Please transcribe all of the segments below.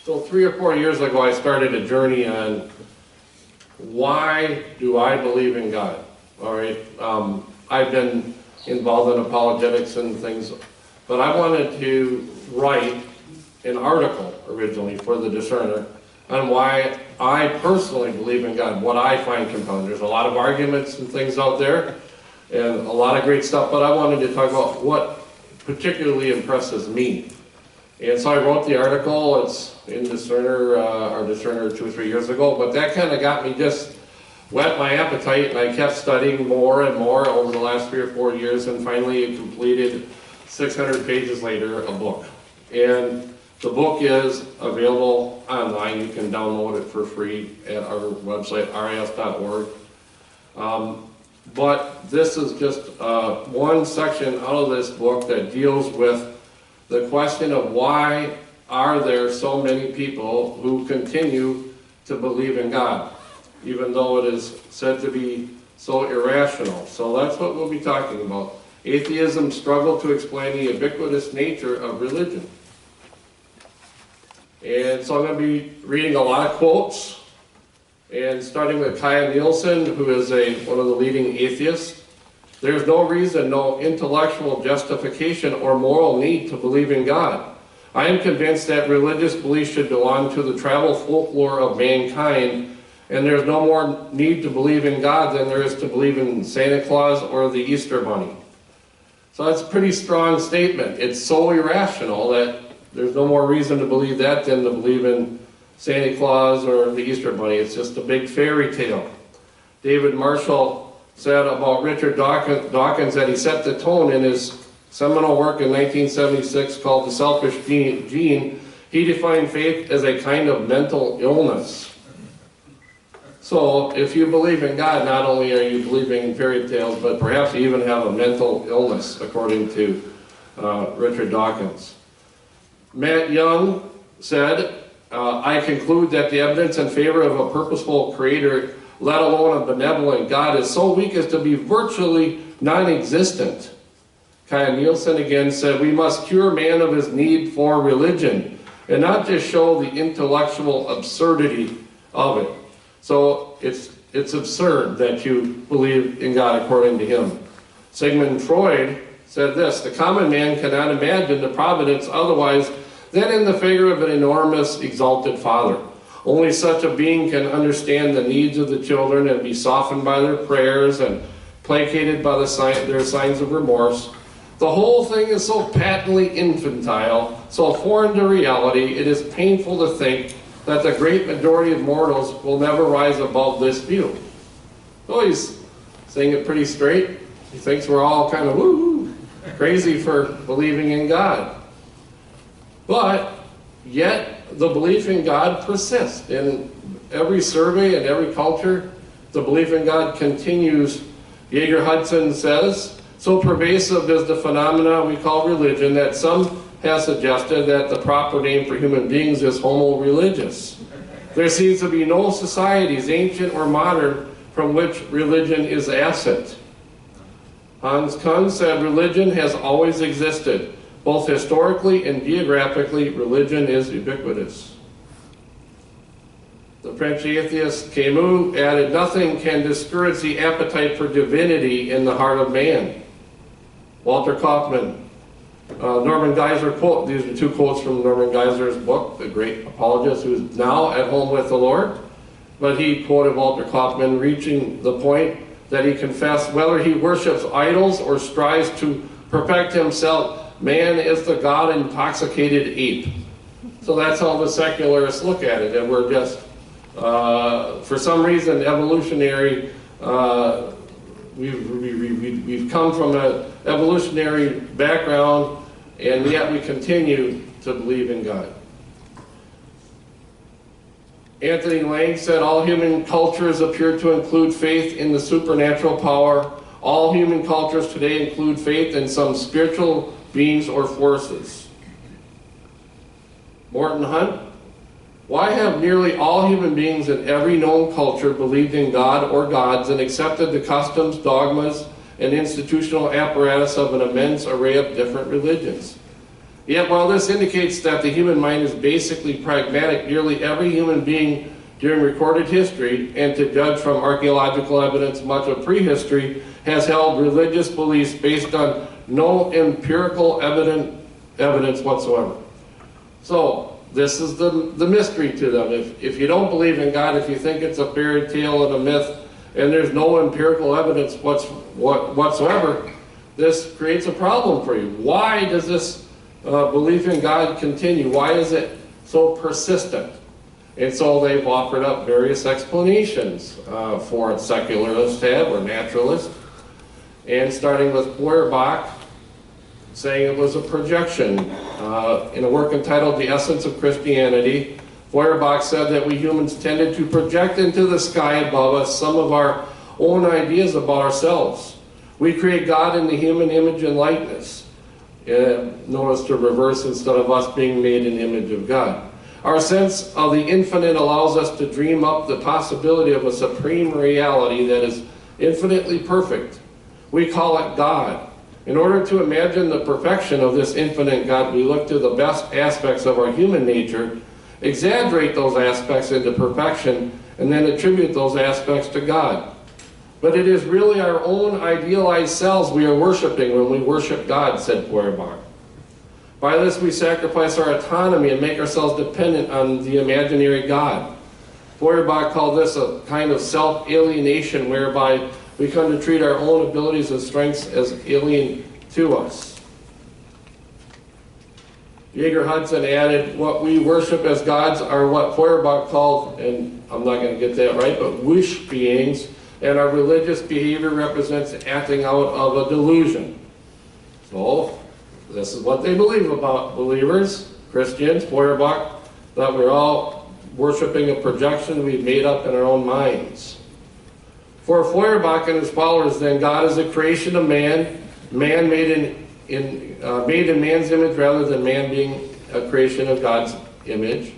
So 3 or 4 years ago, I started a journey on why do I believe in God? All right, I've been involved in apologetics and things, but I wanted to write an article originally for the Discerner on why I personally believe in God, what I find compelling. There's a lot of arguments and things out there, and a lot of great stuff, but I wanted to talk about what particularly impresses me. And so I wrote the article. It's in Discerner, our Discerner 2 or 3 years ago, but that kind of got me just whet my appetite, and I kept studying more and more over the last 3 or 4 years, and finally completed 600 pages later a book. And the book is available online. You can download it for free at our website, ris.org. But this is just one section out of this book that deals with the question of why are there so many people who continue to believe in God, even though it is said to be so irrational. So that's what we'll be talking about. Atheism struggled to explain the ubiquitous nature of religion. And so I'm going to be reading a lot of quotes, and starting with Kaya Nielsen, who is one of the leading atheists. There's no reason, no intellectual justification or moral need to believe in God. I am convinced that religious belief should belong to the tribal folklore of mankind, and there's no more need to believe in God than there is to believe in Santa Claus or the Easter Bunny. So that's a pretty strong statement. It's so irrational that there's no more reason to believe that than to believe in Santa Claus or the Easter Bunny. It's just a big fairy tale. David Marshall said about Richard Dawkins that he set the tone in his seminal work in 1976 called The Selfish Gene. He defined faith as a kind of mental illness. So if you believe in God, not only are you believing in fairy tales, but perhaps you even have a mental illness, according to Richard Dawkins. Matt Young said, I conclude that the evidence in favor of a purposeful creator, let alone a benevolent God, is so weak as to be virtually non-existent. Kaya Nielsen again said, we must cure man of his need for religion and not just show the intellectual absurdity of it. So it's absurd that you believe in God according to him. Sigmund Freud said this, the common man cannot imagine the providence otherwise than in the figure of an enormous exalted Father. Only such a being can understand the needs of the children and be softened by their prayers and placated by their signs of remorse. The whole thing is so patently infantile, so foreign to reality, it is painful to think that the great majority of mortals will never rise above this view. So he's saying it pretty straight. He thinks we're all kind of woo-hoo, crazy for believing in God. But yet, the belief in God persists. In every survey and every culture, the belief in God continues. Jaeger Hudson says, so pervasive is the phenomena we call religion that some have suggested that the proper name for human beings is homo religious. There seems to be no societies, ancient or modern, from which religion is absent. Hans Kuhn said, religion has always existed. Both historically and geographically, religion is ubiquitous. The French atheist Camus added, nothing can discourage the appetite for divinity in the heart of man. Walter Kaufmann, Norman Geisler quote, these are 2 quotes from Norman Geisler's book, the great apologist who's now at home with the Lord. But he quoted Walter Kaufmann, reaching the point that he confessed, whether he worships idols or strives to perfect himself, man is the God-intoxicated ape. So that's how the secularists look at it, and we're just, for some reason, evolutionary, we've come from an evolutionary background, and yet we continue to believe in God. Anthony Lang said, all human cultures appear to include faith in the supernatural power. All human cultures today include faith in some spiritual beings or forces. Morton Hunt, why have nearly all human beings in every known culture believed in God or gods and accepted the customs, dogmas, and institutional apparatus of an immense array of different religions? Yet while this indicates that the human mind is basically pragmatic, nearly every human being during recorded history, and to judge from archaeological evidence much of prehistory, has held religious beliefs based on no empirical evidence whatsoever. So this is the mystery to them. If you don't believe in God, if you think it's a fairy tale and a myth, and there's no empirical evidence whatsoever, this creates a problem for you. Why does this belief in God continue? Why is it so persistent? And so they've offered up various explanations for it. Secularists have, or naturalists. And starting with Feuerbach, saying it was a projection. In a work entitled The Essence of Christianity, Feuerbach said that we humans tended to project into the sky above us some of our own ideas about ourselves. We create God in the human image and likeness. Notice the reverse, instead of us being made in the image of God. Our sense of the infinite allows us to dream up the possibility of a supreme reality that is infinitely perfect. We call it God. In order to imagine the perfection of this infinite God, we look to the best aspects of our human nature, exaggerate those aspects into perfection, and then attribute those aspects to God. But it is really our own idealized selves we are worshiping when we worship God, said Feuerbach. By this we sacrifice our autonomy and make ourselves dependent on the imaginary God. Feuerbach called this a kind of self-alienation whereby we come to treat our own abilities and strengths as alien to us. Jaeger Hudson added, what we worship as gods are what Feuerbach called, and I'm not going to get that right, but wish beings, and our religious behavior represents acting out of a delusion. So, this is what they believe about believers, Christians, Feuerbach, that we're all worshiping a projection we've made up in our own minds. For Feuerbach and his followers, then, God is a creation of man, man made in man's image rather than man being a creation of God's image.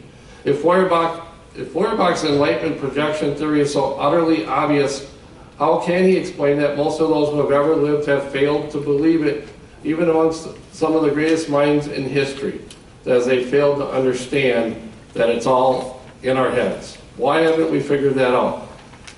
If Feuerbach's Enlightenment projection theory is so utterly obvious, how can he explain that most of those who have ever lived have failed to believe it, even amongst some of the greatest minds in history, as they failed to understand that it's all in our heads? Why haven't we figured that out?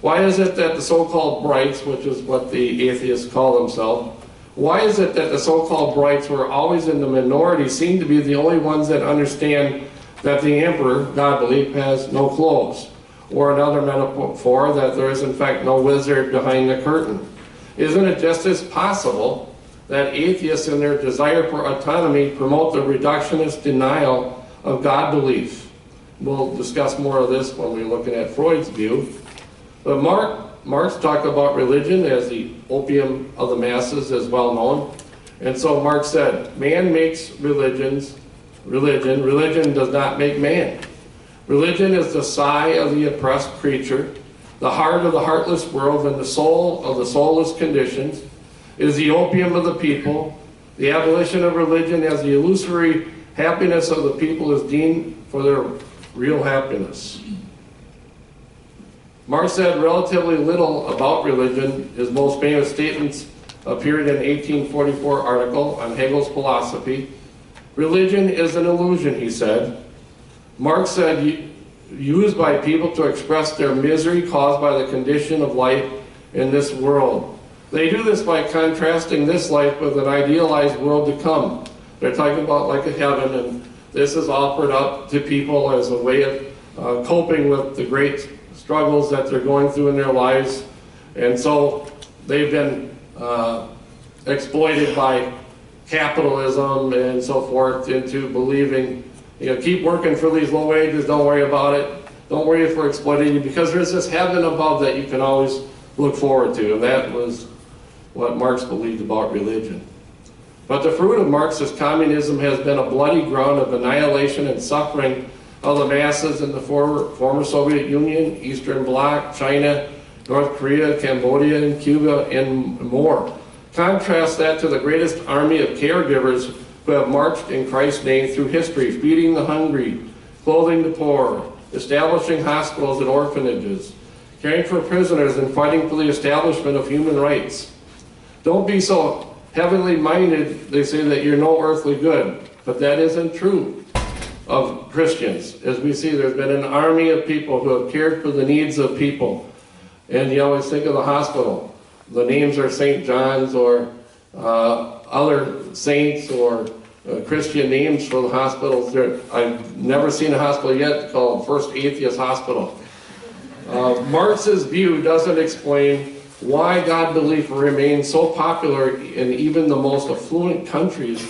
Why is it that the so-called brights, which is what the atheists call themselves, why is it that the so-called brights, who are always in the minority, seem to be the only ones that understand that the emperor, God belief, has no clothes? Or another metaphor, that there is in fact no wizard behind the curtain. Isn't it just as possible that atheists in their desire for autonomy promote the reductionist denial of God belief? We'll discuss more of this when we're looking at Freud's view. But Marx talked about religion as the opium of the masses, as well known. And so Marx said, man makes religion does not make man. Religion is the sigh of the oppressed creature, the heart of the heartless world, and the soul of the soulless conditions. It is the opium of the people. The abolition of religion as the illusory happiness of the people is deemed for their real happiness. Marx said relatively little about religion. His most famous statements appeared in an 1844 article on Hegel's philosophy. Religion is an illusion, he said. Marx said, used by people to express their misery caused by the condition of life in this world. They do this by contrasting this life with an idealized world to come. They're talking about like a heaven, and this is offered up to people as a way of coping with the great struggles that they're going through in their lives. And so they've been exploited by capitalism and so forth into believing, keep working for these low wages, don't worry about it, don't worry if we're exploiting you, because there's this heaven above that you can always look forward to. And that was what Marx believed about religion. But the fruit of Marxist communism has been a bloody ground of annihilation and suffering of the masses in the former Soviet Union, Eastern Bloc, China, North Korea, Cambodia, and Cuba, and more. Contrast that to the greatest army of caregivers who have marched in Christ's name through history, feeding the hungry, clothing the poor, establishing hospitals and orphanages, caring for prisoners, and fighting for the establishment of human rights. Don't be so heavenly minded, they say, that you're no earthly good. But that isn't true of Christians. As we see, there's been an army of people who have cared for the needs of people. And you always think of the hospital. The names are St. John's or other saints or Christian names for the hospitals. I've never seen a hospital yet called First Atheist Hospital. Marx's view doesn't explain why God belief remains so popular in even the most affluent countries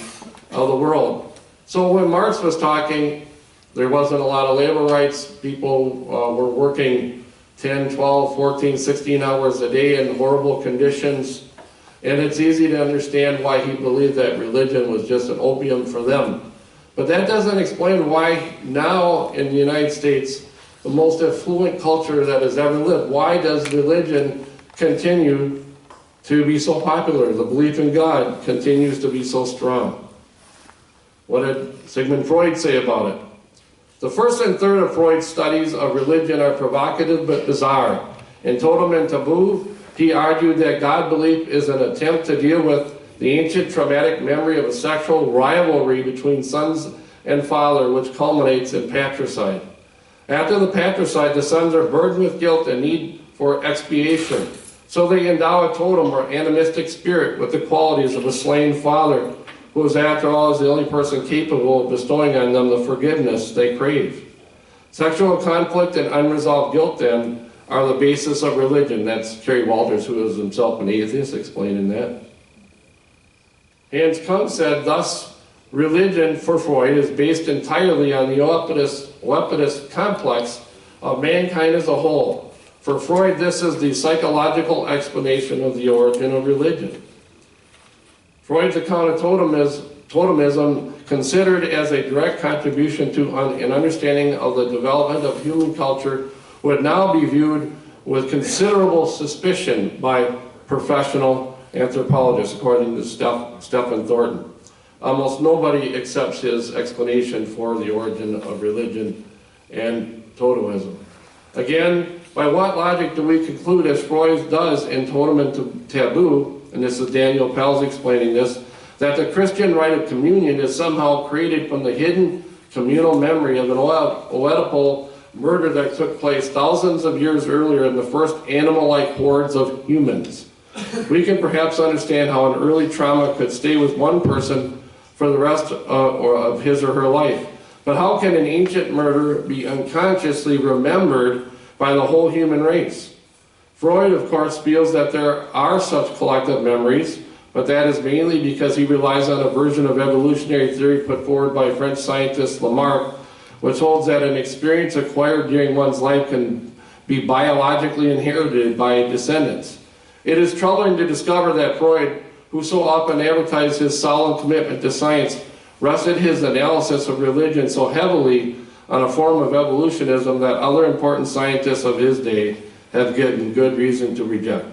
of the world. So when Marx was talking, there wasn't a lot of labor rights. People were working 10, 12, 14, 16 hours a day in horrible conditions. And it's easy to understand why he believed that religion was just an opium for them. But that doesn't explain why now in the United States, the most affluent culture that has ever lived, why does religion continue to be so popular? The belief in God continues to be so strong. What did Sigmund Freud say about it? The first and third of Freud's studies of religion are provocative but bizarre. In Totem and Taboo, he argued that God belief is an attempt to deal with the ancient traumatic memory of a sexual rivalry between sons and father, which culminates in patricide. After the patricide, the sons are burdened with guilt and need for expiation. So they endow a totem or animistic spirit with the qualities of a slain father, who is, after all, is the only person capable of bestowing on them the forgiveness they crave. Sexual conflict and unresolved guilt, then, are the basis of religion. That's Kerry Walters, who is himself an atheist, explaining that. Hans Kung said, thus, religion for Freud is based entirely on the Oedipus complex of mankind as a whole. For Freud, this is the psychological explanation of the origin of religion. Freud's account of totemism, considered as a direct contribution to an understanding of the development of human culture, would now be viewed with considerable suspicion by professional anthropologists, according to Stephen Thornton. Almost nobody accepts his explanation for the origin of religion and totemism. Again, by what logic do we conclude, as Freud does in Totem and Taboo, and this is Daniel Pell's explaining this, that the Christian rite of communion is somehow created from the hidden communal memory of an Oedipal murder that took place thousands of years earlier in the first animal-like hordes of humans. We can perhaps understand how an early trauma could stay with one person for the rest of his or her life. But how can an ancient murder be unconsciously remembered by the whole human race? Freud, of course, feels that there are such collective memories, but that is mainly because he relies on a version of evolutionary theory put forward by French scientist Lamarck, which holds that an experience acquired during one's life can be biologically inherited by descendants. It is troubling to discover that Freud, who so often advertised his solemn commitment to science, rested his analysis of religion so heavily on a form of evolutionism that other important scientists of his day have given good reason to reject.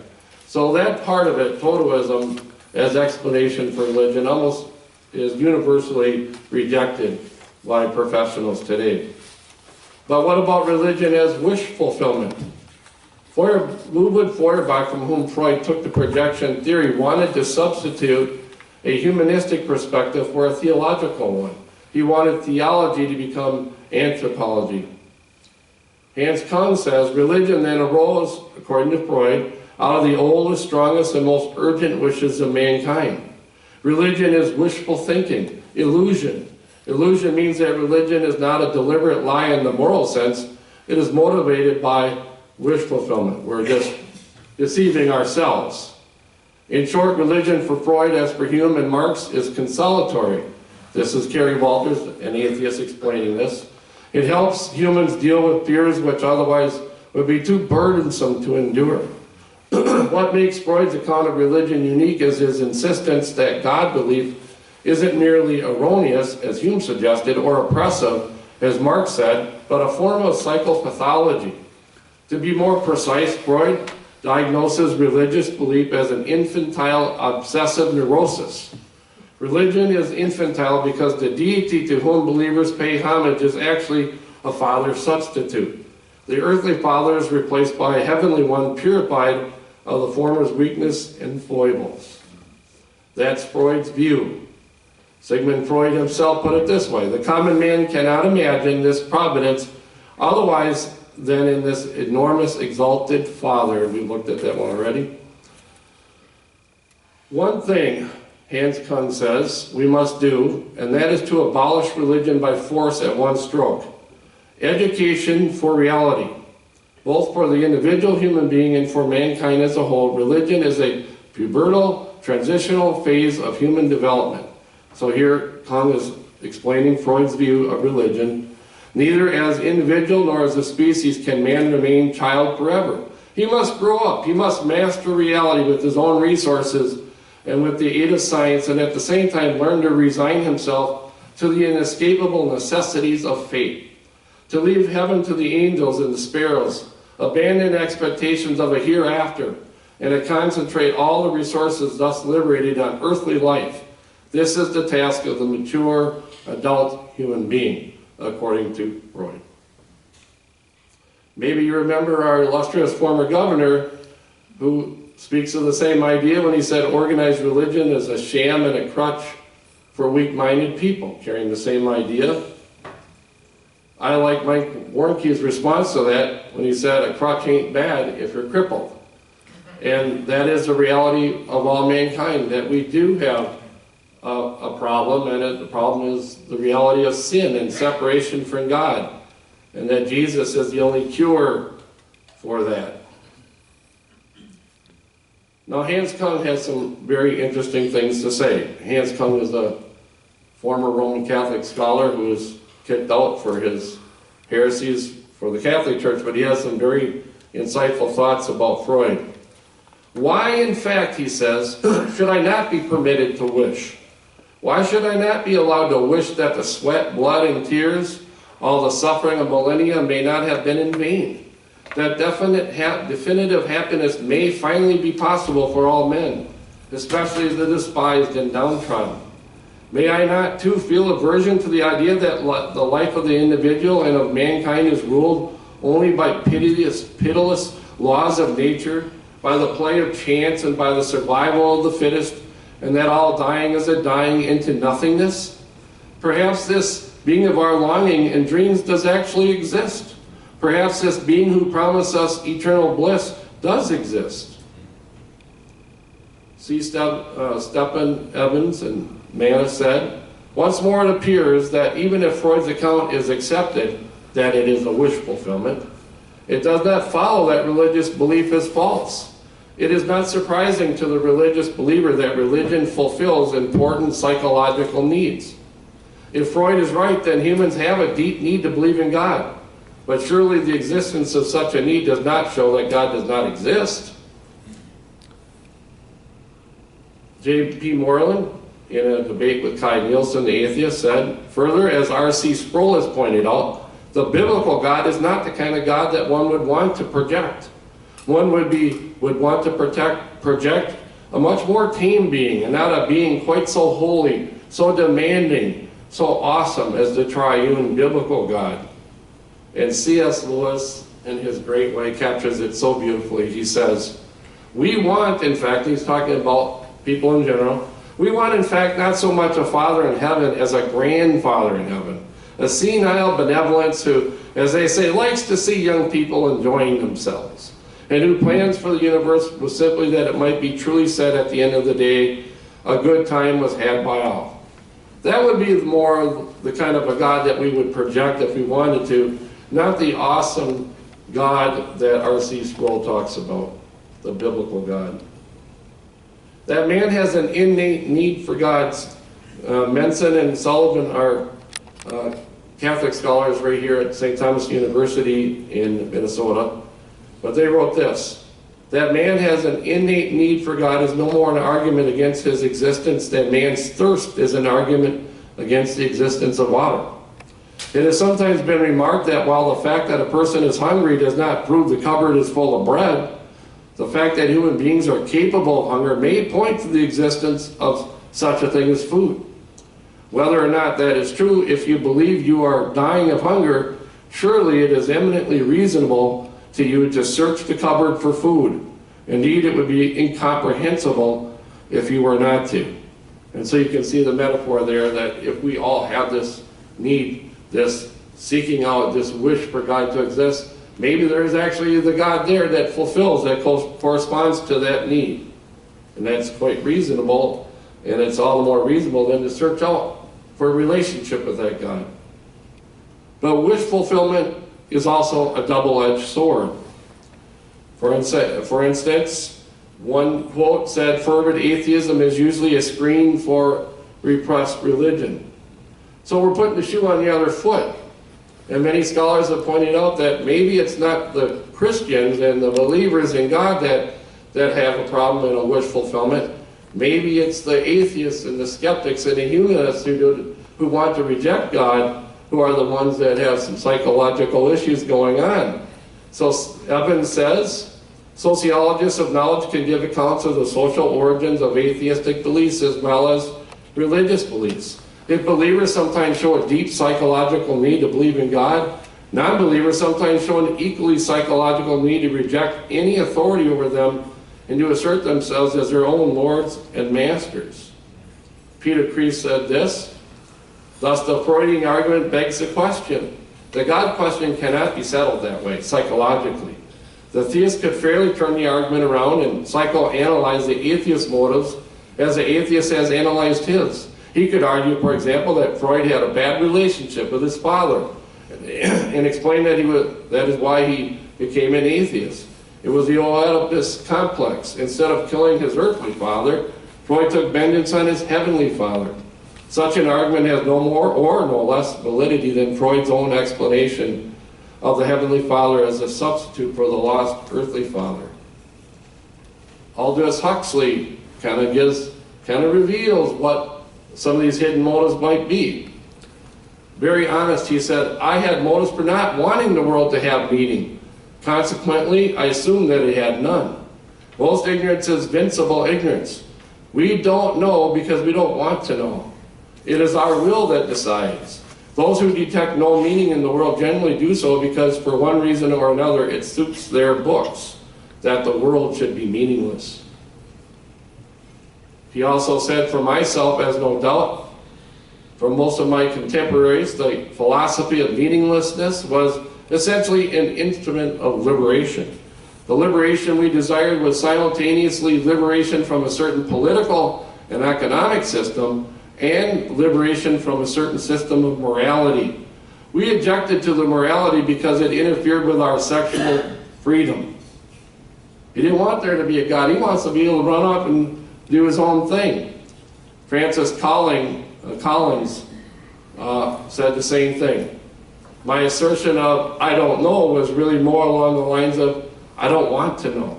So that part of it, totemism as explanation for religion, almost is universally rejected by professionals today. But what about religion as wish fulfillment? Ludwig Feuerbach, from whom Freud took the projection theory, wanted to substitute a humanistic perspective for a theological one. He wanted theology to become anthropology. Hans Kung says, religion then arose, according to Freud, out of the oldest, strongest, and most urgent wishes of mankind. Religion is wishful thinking, illusion. Illusion means that religion is not a deliberate lie in the moral sense. It is motivated by wish fulfillment. We're just deceiving ourselves. In short, religion for Freud, as for Hume and Marx, is consolatory. This is Kerry Walters, an atheist, explaining this. It helps humans deal with fears which otherwise would be too burdensome to endure. What makes Freud's account of religion unique is his insistence that God belief isn't merely erroneous, as Hume suggested, or oppressive, as Marx said, but a form of psychopathology. To be more precise, Freud diagnoses religious belief as an infantile obsessive neurosis. Religion is infantile because the deity to whom believers pay homage is actually a father substitute. The earthly father is replaced by a heavenly one purified of the former's weakness and foibles. That's Freud's view. Sigmund Freud himself put it this way: the common man cannot imagine this providence otherwise than in this enormous exalted Father. We looked at that one already. One thing, Hans Kung says, we must do, and that is to abolish religion by force at one stroke. Education for reality. Both for the individual human being and for mankind as a whole, religion is a pubertal, transitional phase of human development. So here, Kung is explaining Freud's view of religion. Neither as individual nor as a species can man remain child forever. He must grow up. He must master reality with his own resources and with the aid of science, and at the same time learn to resign himself to the inescapable necessities of fate. To leave heaven to the angels and the sparrows, abandon expectations of a hereafter, and to concentrate all the resources thus liberated on earthly life. This is the task of the mature, adult human being, according to Freud. Maybe you remember our illustrious former governor who speaks of the same idea when he said organized religion is a sham and a crutch for weak-minded people, carrying the same idea. I like Mike Warnke's response to that when he said a crutch ain't bad if you're crippled. And that is the reality of all mankind, that we do have a problem, and the problem is the reality of sin and separation from God, and that Jesus is the only cure for that. Now, Hans Kung has some very interesting things to say. Hans Kung is a former Roman Catholic scholar who was kicked out for his heresies for the Catholic Church, but he has some very insightful thoughts about Freud. Why, in fact, he says, should I not be permitted to wish? Why should I not be allowed to wish that the sweat, blood, and tears, all the suffering of millennia may not have been in vain? That definitive happiness may finally be possible for all men, especially the despised and downtrodden. May I not, too, feel aversion to the idea that the life of the individual and of mankind is ruled only by pitiless laws of nature, by the play of chance, and by the survival of the fittest, and that all dying is a dying into nothingness? Perhaps this being of our longing and dreams does actually exist. Perhaps this being who promised us eternal bliss does exist. C. Stephen Evans and Manna said, once more it appears that even if Freud's account is accepted, that it is a wish fulfillment, it does not follow that religious belief is false. It is not surprising to the religious believer that religion fulfills important psychological needs. If Freud is right, then humans have a deep need to believe in God. But surely the existence of such a need does not show that God does not exist. J.P. Moreland, in a debate with Kai Nielsen, the atheist, said, further, as R.C. Sproul has pointed out, the biblical God is not the kind of God that one would want to project. One would want to project a much more tame being, and not a being quite so holy, so demanding, so awesome as the triune biblical God. And C.S. Lewis, in his great way, captures it so beautifully. He says, we want, in fact, he's talking about people in general, we want, in fact, not so much a Father in heaven as a grandfather in heaven, a senile benevolence who, as they say, likes to see young people enjoying themselves, and who plans for the universe was simply that it might be truly said at the end of the day, a good time was had by all. That would be more the kind of a God that we would project if we wanted to, not the awesome God that R.C. Sproul talks about, the biblical God. That man has an innate need for God. Menson and Sullivan are Catholic scholars right here at St. Thomas University in Minnesota. But they wrote this: that man has an innate need for God is no more an argument against his existence than man's thirst is an argument against the existence of water. It has sometimes been remarked that while the fact that a person is hungry does not prove the cupboard is full of bread, the fact that human beings are capable of hunger may point to the existence of such a thing as food. Whether or not that is true, if you believe you are dying of hunger, surely it is eminently reasonable to you to search the cupboard for food. Indeed, it would be incomprehensible if you were not to. And so you can see the metaphor there that if we all have this need, this seeking out, this wish for God to exist, maybe there is actually the God there that fulfills, that corresponds to that need. And that's quite reasonable, and it's all the more reasonable than to search out for a relationship with that God. But wish fulfillment is also a double-edged sword. For instance, one quote said, "Fervent atheism is usually a screen for repressed religion." So we're putting the shoe on the other foot. And many scholars have pointed out that maybe it's not the Christians and the believers in God that have a problem in a wish fulfillment. Maybe it's the atheists and the skeptics and the humanists who want to reject God, who are the ones that have some psychological issues going on. So Evans says, sociologists of knowledge can give accounts of the social origins of atheistic beliefs as well as religious beliefs. If believers sometimes show a deep psychological need to believe in God, non-believers sometimes show an equally psychological need to reject any authority over them and to assert themselves as their own lords and masters. Peter Kreeft said this, "Thus the Freudian argument begs the question. The God question cannot be settled that way, psychologically. The theist could fairly turn the argument around and psychoanalyze the atheist's motives as the atheist has analyzed his. He could argue, for example, that Freud had a bad relationship with his father and explain that is why he became an atheist. It was the Oedipus complex. Instead of killing his earthly father, Freud took vengeance on his heavenly father. Such an argument has no more or no less validity than Freud's own explanation of the heavenly father as a substitute for the lost earthly father." Aldous Huxley kind of reveals what some of these hidden motives might be. Very honest, he said, "I had motives for not wanting the world to have meaning. Consequently, I assumed that it had none. Most ignorance is vincible ignorance. We don't know because we don't want to know. It is our will that decides. Those who detect no meaning in the world generally do so because for one reason or another it suits their books that the world should be meaningless." He also said, "For myself, as no doubt, for most of my contemporaries, the philosophy of meaninglessness was essentially an instrument of liberation. The liberation we desired was simultaneously liberation from a certain political and economic system and liberation from a certain system of morality. We objected to the morality because it interfered with our sexual freedom." He didn't want there to be a God. He wants to be able to run up and do his own thing. Francis Collins said the same thing. "My assertion of 'I don't know' was really more along the lines of 'I don't want to know.'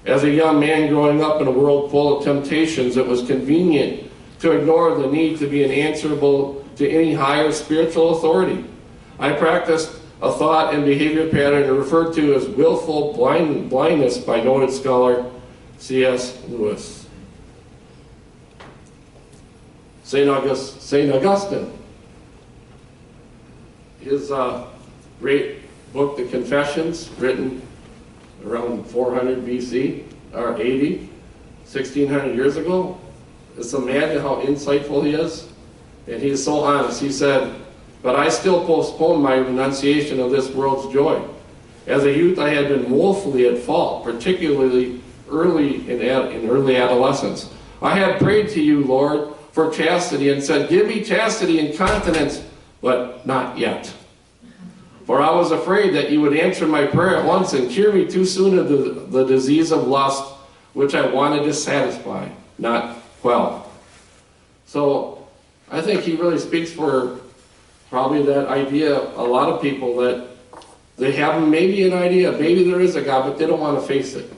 As a young man growing up in a world full of temptations, it was convenient to ignore the need to be answerable to any higher spiritual authority. I practiced a thought and behavior pattern referred to as willful blindness by noted scholar C.S. Lewis." St. Augustine, his great book, The Confessions, written around 400 BC, or 80, 1600 years ago. Just imagine how insightful he is. And he is so honest. He said, "But I still postpone my renunciation of this world's joy. As a youth, I had been woefully at fault, particularly in early adolescence. I had prayed to you, Lord, for chastity and said, 'Give me chastity and continence,' but not yet. For I was afraid that you would answer my prayer at once and cure me too soon of the disease of lust, which I wanted to satisfy, not quell." So I think he really speaks for probably that idea, a lot of people that they have maybe an idea, maybe there is a God, but they don't want to face it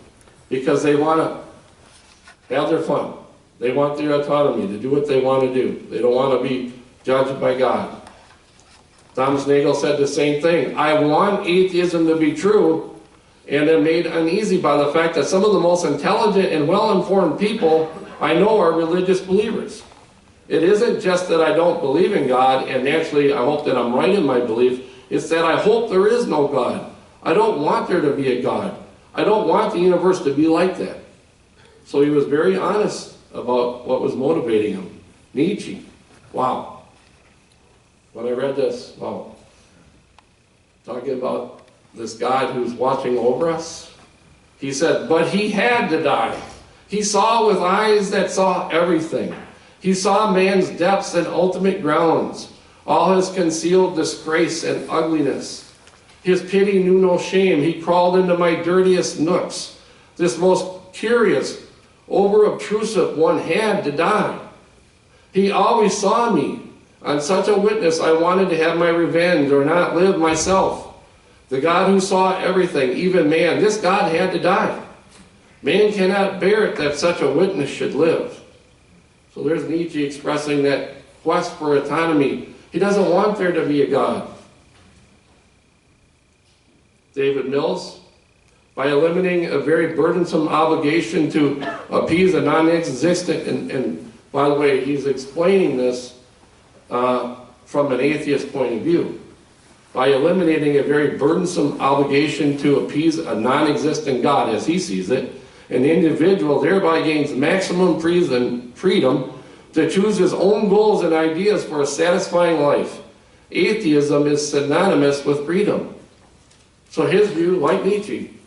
because they want to have their fun. They want their autonomy to do what they want to do. They don't want to be judged by God. Thomas Nagel said the same thing. "I want atheism to be true, and am made uneasy by the fact that some of the most intelligent and well-informed people I know are religious believers. It isn't just that I don't believe in God, and naturally I hope that I'm right in my belief. It's that I hope there is no God. I don't want there to be a God. I don't want the universe to be like that." So he was very honest about what was motivating him. Nietzsche. Wow. When I read this, wow. Talking about this God who's watching over us. He said, but he had to die. He saw with eyes that saw everything. He saw man's depths and ultimate grounds, all his concealed disgrace and ugliness. His pity knew no shame. He crawled into my dirtiest nooks. This most curious, over-obtrusive one had to die. He always saw me. On such a witness, I wanted to have my revenge or not live myself. The God who saw everything, even man, this God had to die. Man cannot bear it that such a witness should live. So there's Nietzsche expressing that quest for autonomy. He doesn't want there to be a God. David Mills, by eliminating a very burdensome obligation to appease a non-existent, and by the way, he's explaining this from an atheist point of view. By eliminating a very burdensome obligation to appease a non-existent God as he sees it, an individual thereby gains maximum freedom to choose his own goals and ideas for a satisfying life. Atheism is synonymous with freedom. So his view, like Nietzsche,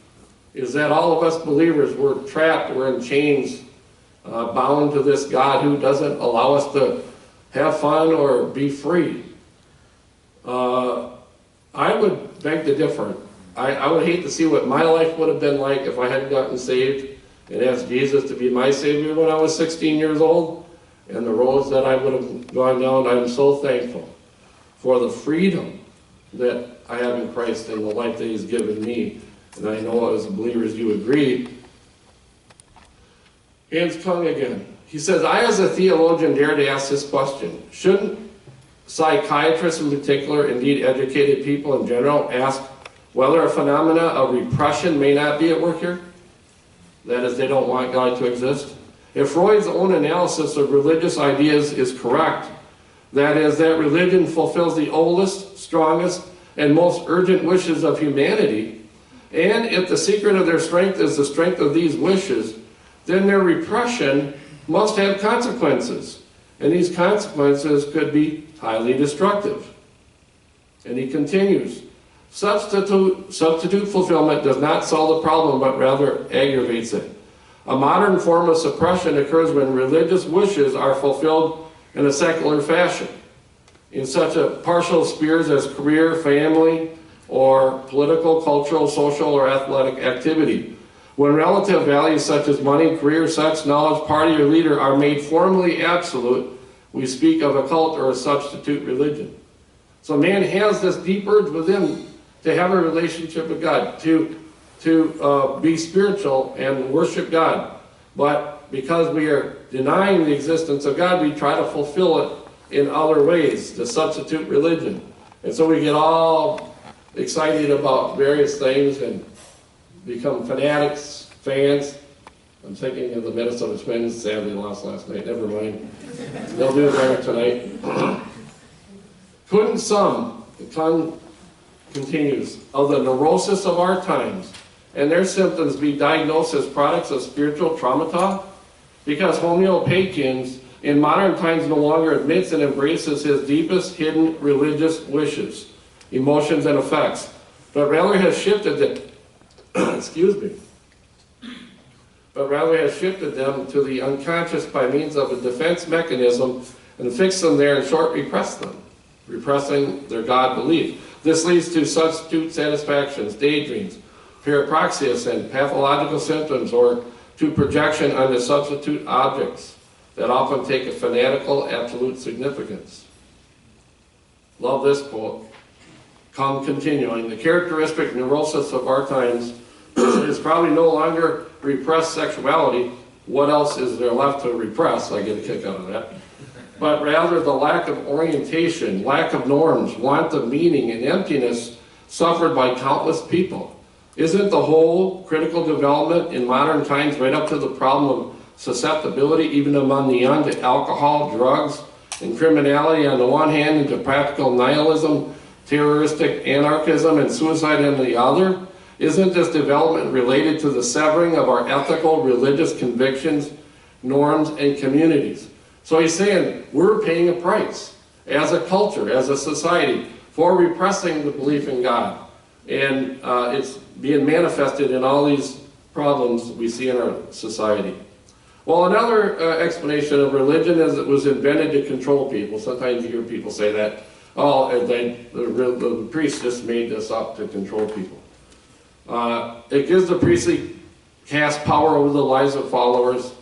is that all of us believers, we're trapped, we're in chains, bound to this God who doesn't allow us to have fun or be free. I would beg to differ. I would hate to see what my life would have been like if I hadn't gotten saved and asked Jesus to be my Savior when I was 16 years old, and the roads that I would have gone down. I'm so thankful for the freedom that I have in Christ and the life that He's given me. And I know as believers you agree. Hans Kung again. He says, I as a theologian dare to ask this question. Shouldn't psychiatrists in particular, indeed educated people in general, ask whether a phenomena of repression may not be at work here? That is, they don't want God to exist. If Freud's own analysis of religious ideas is correct, that is, that religion fulfills the oldest, strongest, and most urgent wishes of humanity, and if the secret of their strength is the strength of these wishes, then their repression must have consequences, and these consequences could be highly destructive. And he continues, substitute fulfillment does not solve the problem, but rather aggravates it. A modern form of suppression occurs when religious wishes are fulfilled in a secular fashion, in such a partial spheres as career, family, or political, cultural, social, or athletic activity. When relative values such as money, career, sex, knowledge, party, or leader are made formally absolute, we speak of a cult or a substitute religion. So man has this deep urge within to have a relationship with God, to be spiritual and worship God. But because we are denying the existence of God, we try to fulfill it in other ways, the substitute religion. And so we get all excited about various things and become fanatics, fans. I'm thinking of the Minnesota Twins, sadly lost last night, never mind. They'll do better tonight. Couldn't some, continues, of the neurosis of our times and their symptoms be diagnosed as products of spiritual traumata? Because homeopathians in modern times no longer admits and embraces his deepest hidden religious wishes, emotions, and effects, but rather has shifted them, but rather has shifted them to the unconscious by means of a defense mechanism and fixed them there and short repressed them, repressing their God belief. This leads to substitute satisfactions, daydreams, parapraxias, and pathological symptoms, or to projection onto substitute objects that often take a fanatical absolute significance. Love this quote. Continuing, the characteristic neurosis of our times is probably no longer repressed sexuality. What else is there left to repress? I get a kick out of that. But rather the lack of orientation, lack of norms, want of meaning, and emptiness suffered by countless people. Isn't the whole critical development in modern times right up to the problem of susceptibility, even among the young, to alcohol, drugs, and criminality on the one hand, and to practical nihilism, terroristic anarchism, and suicide on the other? Isn't this development related to the severing of our ethical, religious convictions, norms, and communities? So he's saying we're paying a price as a culture, as a society, for repressing the belief in God. And it's being manifested in all these problems we see in our society. Well, another explanation of religion is it was invented to control people. Sometimes you hear people say that, oh, the priest just made this up to control people. It gives the priestly caste power over the lives of followers.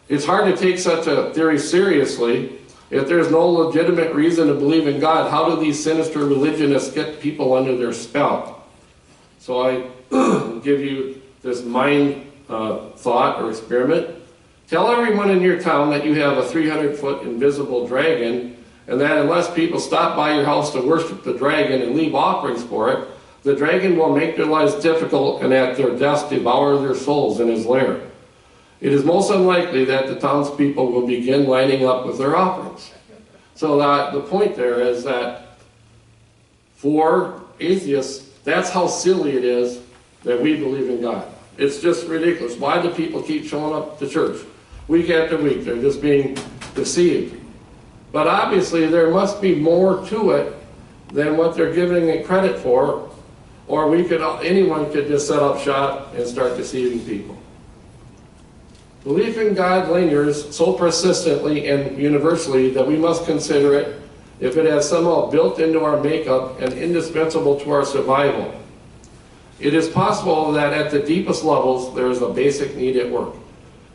It's hard to take such a theory seriously. If there's no legitimate reason to believe in God, how do these sinister religionists get people under their spell? So I give you this mind thought or experiment. Tell everyone in your town that you have a 300-foot invisible dragon, and that unless people stop by your house to worship the dragon and leave offerings for it, the dragon will make their lives difficult and at their death devour their souls in his lair. It is most unlikely that the townspeople will begin lining up with their offerings. So the point there is that for atheists, that's how silly it is that we believe in God. It's just ridiculous. Why do people keep showing up to church week after week? They're just being deceived. But obviously there must be more to it than what they're giving it credit for, or anyone could just set up shop and start deceiving people. Belief in God lingers so persistently and universally that we must consider it, if it has somehow built into our makeup and indispensable to our survival. It is possible that at the deepest levels there is a basic need at work.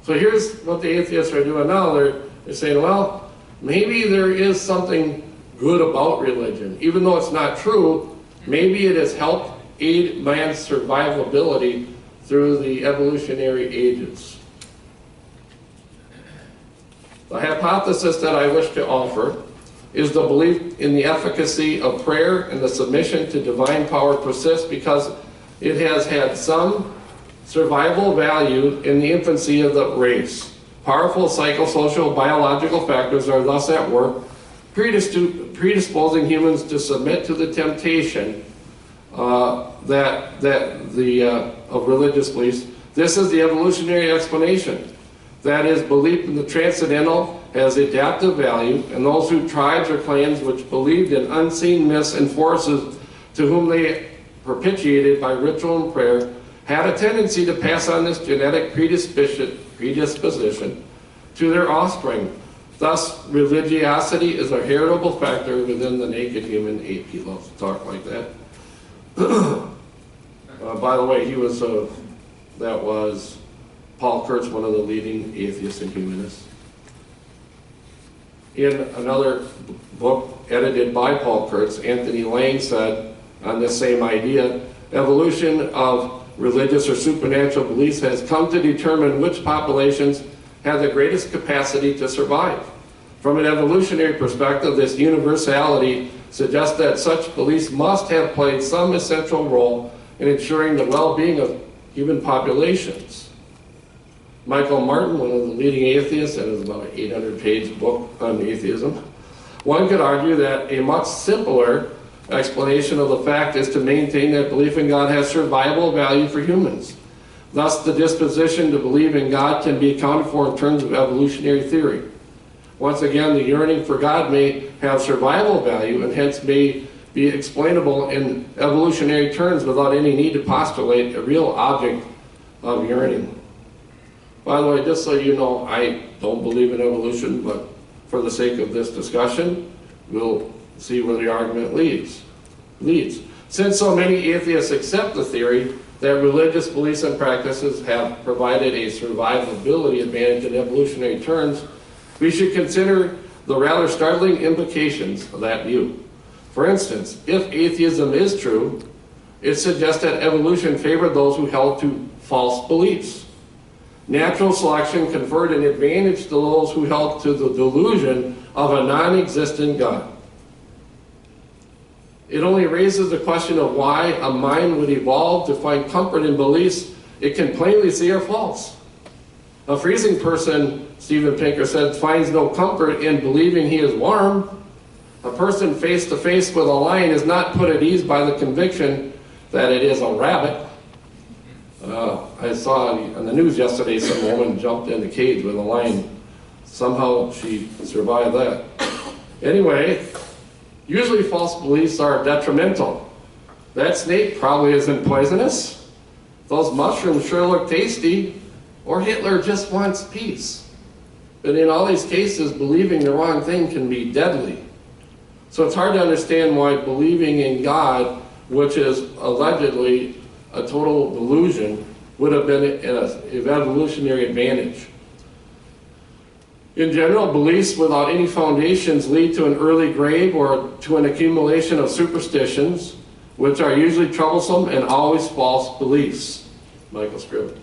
So here's what the atheists are doing now. They're saying, well, maybe there is something good about religion. Even though it's not true, maybe it has helped aid man's survivability through the evolutionary ages. The hypothesis that I wish to offer is the belief in the efficacy of prayer and the submission to divine power persists because it has had some survival value in the infancy of the race. Powerful psychosocial biological factors are thus at work, predisposing humans to submit to the temptation of religious beliefs. This is the evolutionary explanation. That is, belief in the transcendental has adaptive value, and those who tribes or clans which believed in unseen myths and forces to whom they propitiated by ritual and prayer had a tendency to pass on this genetic predisposition to their offspring. Thus, religiosity is a heritable factor within the naked human ape. He loves to talk like that. By the way, that was Paul Kurtz, one of the leading atheists and humanists. In another book edited by Paul Kurtz, Anthony Lang said on this same idea, evolution of religious or supernatural beliefs has come to determine which populations have the greatest capacity to survive. From an evolutionary perspective, this universality suggests that such beliefs must have played some essential role in ensuring the well-being of human populations. Michael Martin, one of the leading atheists, and it's about an 800-page book on atheism, one could argue that a much simpler explanation of the fact is to maintain that belief in God has survival value for humans. Thus, the disposition to believe in God can be accounted for in terms of evolutionary theory. Once again, the yearning for God may have survival value and hence may be explainable in evolutionary terms without any need to postulate a real object of yearning. By the way, just so you know, I don't believe in evolution, but for the sake of this discussion, we'll see where the argument leads. Since so many atheists accept the theory that religious beliefs and practices have provided a survivability advantage in evolutionary terms, we should consider the rather startling implications of that view. For instance, if atheism is true, it suggests that evolution favored those who held to false beliefs. Natural selection conferred an advantage to those who held to the delusion of a non-existent God. It only raises the question of why a mind would evolve to find comfort in beliefs it can plainly see are false. A freezing person, Steven Pinker said, finds no comfort in believing he is warm. A person face to face with a lion is not put at ease by the conviction that it is a rabbit. I saw on the news yesterday some woman jumped in the cage with a lion somehow she survived that. Anyway, usually false beliefs are detrimental. That snake probably isn't poisonous. Those mushrooms sure look tasty. Or Hitler just wants peace. But in all these cases, believing the wrong thing can be deadly. So it's hard to understand why believing in God, which is allegedly a total delusion, would have been an evolutionary advantage. In general, beliefs without any foundations lead to an early grave or to an accumulation of superstitions, which are usually troublesome and always false beliefs. Michael Scriven.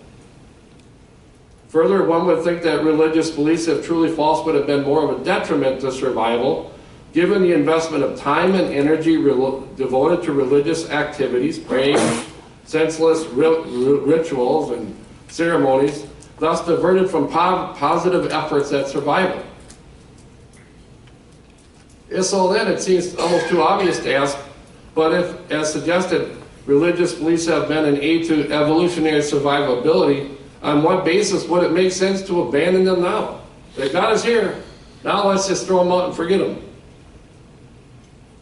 Further, one would think that religious beliefs, if truly false, would have been more of a detriment to survival, given the investment of time and energy devoted to religious activities, praying, senseless rituals and ceremonies, thus diverted from positive efforts at survival. And so then it seems almost too obvious to ask, but if, as suggested, religious beliefs have been an aid to evolutionary survivability, on what basis would it make sense to abandon them now? That God is here, now let's just throw them out and forget them.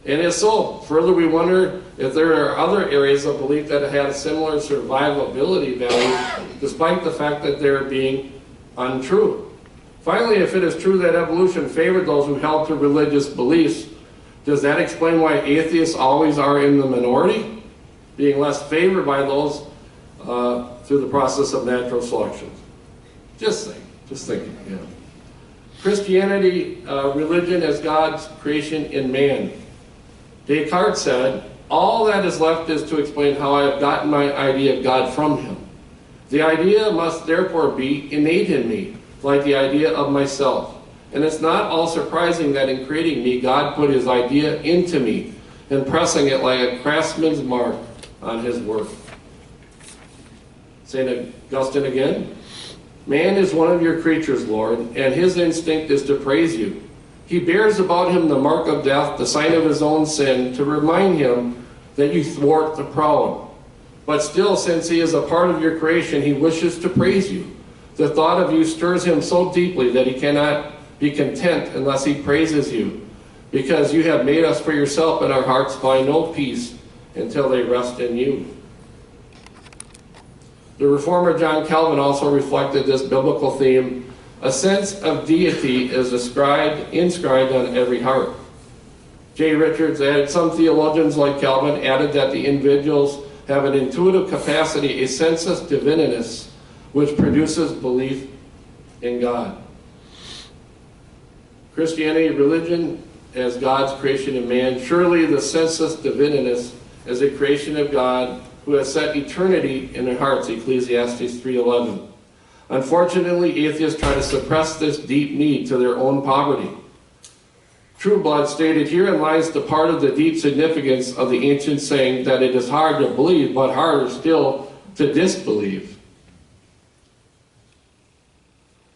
And if so, further we wonder if there are other areas of belief that have a similar survivability value, despite the fact that they're being untrue. Finally, if it is true that evolution favored those who held to religious beliefs, does that explain why atheists always are in the minority, being less favored by those through the process of natural selection? Just thinking, yeah. Christianity, religion as God's creation in man. Descartes said, all that is left is to explain how I have gotten my idea of God from him. The idea must therefore be innate in me, like the idea of myself. And it's not all surprising that in creating me, God put his idea into me, impressing it like a craftsman's mark on his work. St. Augustine again, man is one of your creatures, Lord, and his instinct is to praise you. He bears about him the mark of death, the sign of his own sin, to remind him that you thwart the proud. But still, since he is a part of your creation, he wishes to praise you. The thought of you stirs him so deeply that he cannot be content unless he praises you, because you have made us for yourself, and our hearts find no peace until they rest in you. The reformer John Calvin also reflected this biblical theme. A sense of deity is inscribed on every heart. J. Richards added, some theologians like Calvin added that the individuals have an intuitive capacity, a sensus divinis, which produces belief in God. Christianity, religion as God's creation in man, surely the sensus divinis is a creation of God who has set eternity in their hearts, Ecclesiastes 3:11. Unfortunately, atheists try to suppress this deep need to their own poverty. Trueblood stated, herein lies the part of the deep significance of the ancient saying that it is hard to believe, but harder still to disbelieve.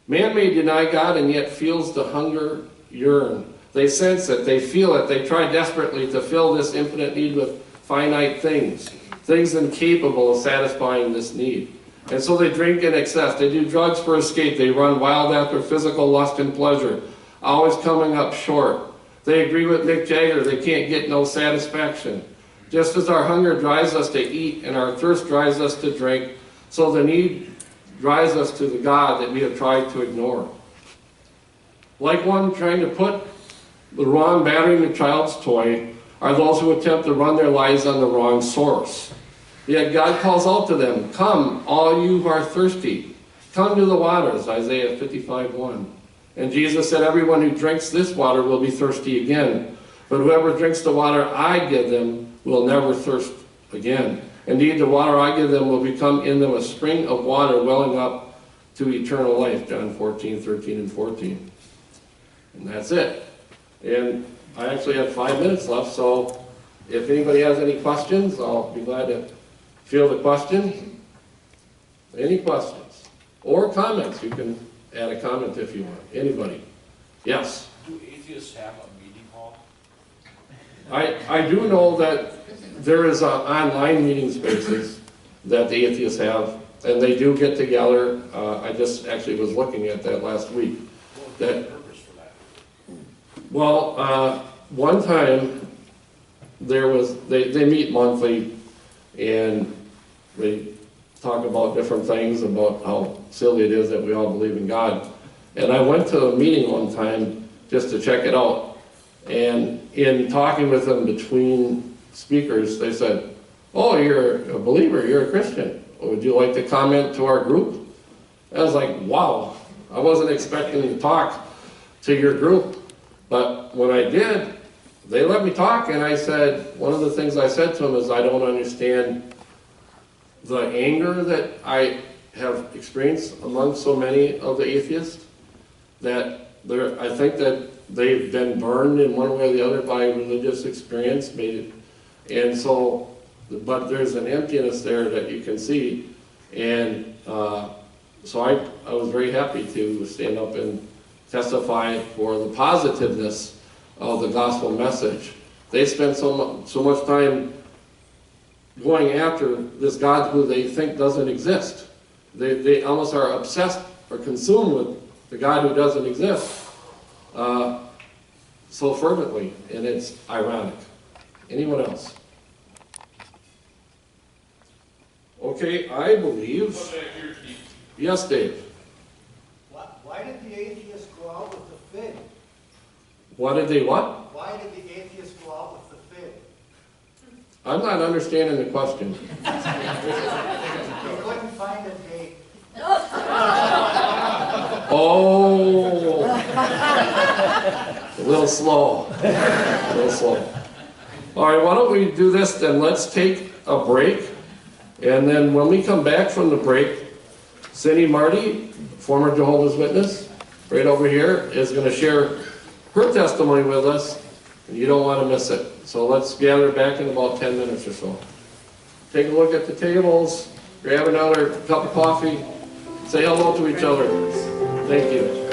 Man may deny God and yet feels the hunger yearn. They sense it, they feel it, they try desperately to fill this infinite need with finite things incapable of satisfying this need. And so they drink in excess, they do drugs for escape, they run wild after physical lust and pleasure, always coming up short. They agree with Mick Jagger, they can't get no satisfaction. Just as our hunger drives us to eat and our thirst drives us to drink, so the need drives us to the God that we have tried to ignore. Like one trying to put the wrong battery in a child's toy are those who attempt to run their lives on the wrong source. Yet God calls out to them, come, all you who are thirsty, come to the waters, Isaiah 55:1. And Jesus said, everyone who drinks this water will be thirsty again. But whoever drinks the water I give them will never thirst again. Indeed, the water I give them will become in them a spring of water welling up to eternal life, John 14:13 and 14. And that's it. And I actually have 5 minutes left, so if anybody has any questions, I'll be glad to field a question. Any questions? Or comments. You can add a comment if you want. Anybody? Yes? Do atheists have a meeting hall? I do know that there is online meeting spaces that the atheists have, and they do get together. I just actually was looking at that last week. Well, that, purpose for that? well, one time, they meet monthly, and they talk about different things, about how silly it is that we all believe in God. And I went to a meeting one time just to check it out, and in talking with them between speakers, they said, "Oh, you're a believer, you're a Christian. Would you like to comment to our group?" I was like, wow, I wasn't expecting to talk to your group. But when I did, they let me talk, and I said, one of the things I said to them is, I don't understand the anger that I have experienced among so many of the atheists, that I think that they've been burned in one way or the other by religious experience, and so, but there's an emptiness there that you can see, and so I was very happy to stand up and testify for the positiveness of the gospel message. They spend so much time going after this God who they think doesn't exist. They almost are obsessed or consumed with the God who doesn't exist so fervently, and it's ironic. Anyone else? Okay, I believe... Yes, Dave? Why did the atheists go out with the fig? What did they what? Why did the atheists go out with the fig? I'm not understanding the question. They couldn't find a date. Oh, a little slow. A little slow. All right, why don't we do this then? Let's take a break. And then when we come back from the break, Cindy Marty, former Jehovah's Witness, right over here, is going to share her testimony with us. And you don't want to miss it. So let's gather back in about 10 minutes or so. Take a look at the tables, grab another cup of coffee, say hello to each other. Thank you.